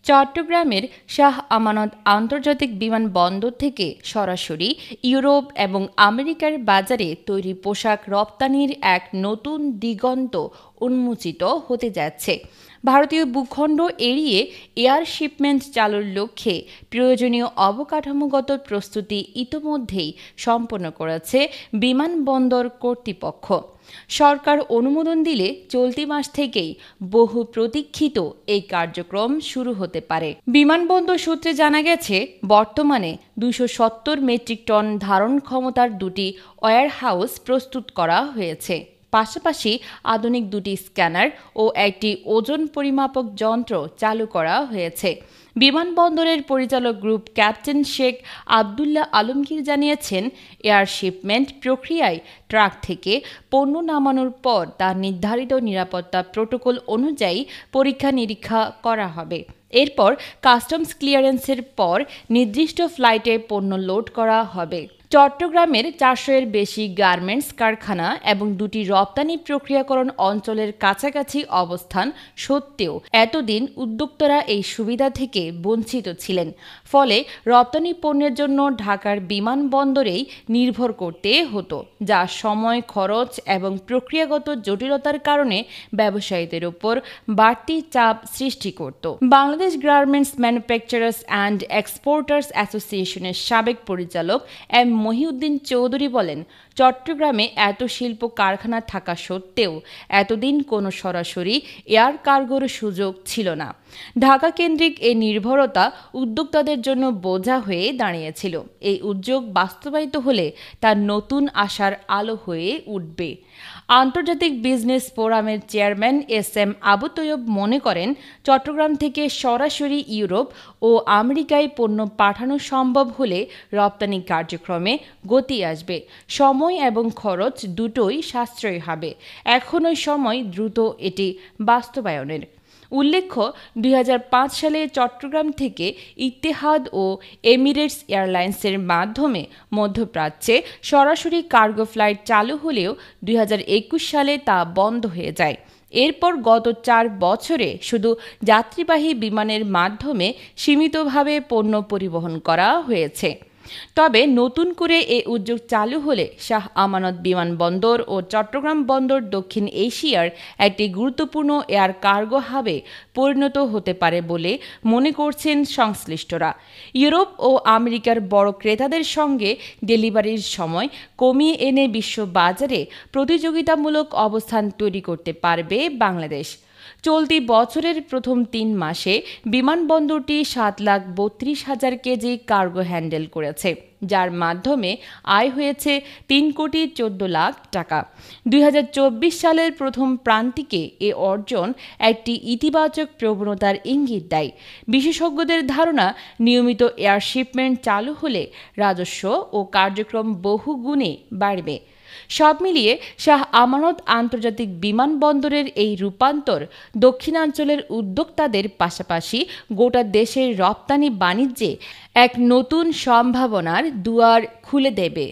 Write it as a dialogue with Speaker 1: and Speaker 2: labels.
Speaker 1: চট্টগ্রামের শাহ আমানত আন্তর্জাতিক বিমানবন্দর থেকে সরাসরি ইউরোপ এবং আমেরিকার বাজারে তৈরি পোশাক রপ্তানির এক নতুন দিগন্ত উন্মোচিত হতে যাচ্ছে। ভারতীয় ভূখণ্ড এড়িয়ে এয়ার শিপমেন্ট চালুর লক্ষ্যে প্রয়োজনীয় অবকাঠামোগত প্রস্তুতি ইতোমধ্যেই সম্পন্ন করেছে বিমানবন্দর কর্তৃপক্ষ। সরকার অনুমোদন দিলে চলতি মাস থেকেই বহু প্রতীক্ষিত এই কার্যক্রম শুরু হতে পারে। বিমানবন্দর সূত্রে জানা গেছে, বর্তমানে ২৭০ মেট্রিক টন ধারণ ক্ষমতার দুটি ওয়্যারহাউস প্রস্তুত করা হয়েছে। পাশাপাশি আধুনিক দুটি স্ক্যানার ও একটি ওজন পরিমাপক যন্ত্র চালু করা হয়েছে। বিমানবন্দরের পরিচালক গ্রুপ ক্যাপ্টেন শেখ আবদুল্লাহ আলমগীর জানিয়েছেন, এয়ার শিপমেন্ট প্রক্রিয়ায় ট্রাক থেকে পণ্য নামানোর পর তা নির্ধারিত নিরাপত্তা প্রোটোকল অনুযায়ী পরীক্ষা নিরীক্ষা করা হবে। এরপর কাস্টমস ক্লিয়ারেন্সের পর নির্দিষ্ট ফ্লাইটে পণ্য লোড করা হবে। চট্টগ্রামের ৪০০-এর বেশি গার্মেন্টস কারখানা এবং দুটি রপ্তানি প্রক্রিয়াকরণ অঞ্চলের কাছাকাছি অবস্থান সত্ত্বেও এতদিন উদ্যোক্তারা এই সুবিধা থেকে বঞ্চিত ছিলেন। ফলে রপ্তানি পণ্যের জন্য ঢাকার বিমানবন্দরেই নির্ভর করতে হতো, যা সময়, খরচ এবং প্রক্রিয়াগত জটিলতার কারণে ব্যবসায়ীদের উপর বাড়তি চাপ সৃষ্টি করত। Bangladesh garments manufacturers and exporters অ্যাসোসিয়েশনের সাবেক পরিচালক এম মহিউদ্দিন চৌধুরী বলেন, চট্টগ্রামে এত শিল্প কারখানা থাকা সত্ত্বেও এতদিন কোনো সরাসরি এয়ার কার্গোর সুযোগ ছিল না। ঢাকা কেন্দ্রিক এই নির্ভরতা উদ্যোক্তাদের জন্য বোঝা হয়ে দাঁড়িয়েছিল। এই উদ্যোগ বাস্তবায়িত হলে তার নতুন আশার আলো হয়ে উঠবে। আন্তর্জাতিক বিজনেস ফোরামের chairman S M Abu Taiyeb মনে করেন, চট্টগ্রাম থেকে সরাসরি ইউরোপ ও আমেরিকায় পণ্য পাঠানো সম্ভব হলে রপ্তানি কার্যক্রমে গতি আসবে, সময় এবং খরচ দুটোই সাশ্রয়ী হবে। এখনই সময় দ্রুত এটি বাস্তবায়নের। উল্লেখ্য, ২০০৫ সালে চট্টগ্রাম থেকে ইত্তেহাদ ও এমিরেটস এয়ারলাইন্সের মাধ্যমে মধ্যপ্রাচ্যে সরাসরি কার্গো ফ্লাইট চালু হলেও ২০২১ সালে তা বন্ধ হয়ে যায়। এরপর গত ৪ বছরে শুধু যাত্রীবাহী বিমানের মাধ্যমে সীমিতভাবে পণ্য পরিবহন করা হয়েছে। তবে নতুন করে এ উদ্যোগ চালু হলে শাহ আমানত বিমানবন্দর ও চট্টগ্রাম বন্দর দক্ষিণ এশিয়ার একটি গুরুত্বপূর্ণ এয়ার কার্গো হাবে পরিণত হতে পারে বলে মনে করছেন সংশ্লিষ্টরা। ইউরোপ ও আমেরিকার বড় ক্রেতাদের সঙ্গে ডেলিভারির সময় কমিয়ে এনে বিশ্ববাজারে প্রতিযোগিতামূলক অবস্থান তৈরি করতে পারবে বাংলাদেশ। চলতি বছরের প্রথম ৩ মাসে বিমানবন্দরটি ৭,৩২,০০০ কেজি কার্গো হ্যান্ডেল করেছে, যার মাধ্যমে আয় হয়েছে ৩,১৪,০০,০০০ টাকা। ২০২৪ সালের প্রথম প্রান্তিকে এ অর্জন একটি ইতিবাচক প্রবণতার ইঙ্গিত দেয়। বিশেষজ্ঞদের ধারণা, নিয়মিত এয়ার শিপমেন্ট চালু হলে রাজস্ব ও কার্যক্রম বহুগুণে বাড়বে। সব মিলিয়ে শাহ আমানত আন্তর্জাতিক বিমানবন্দরের এই রূপান্তর দক্ষিণাঞ্চলের উদ্যোক্তাদের পাশাপাশি গোটা দেশের রপ্তানি বাণিজ্যে এক নতুন সম্ভাবনার দুয়ার খুলে দেবে।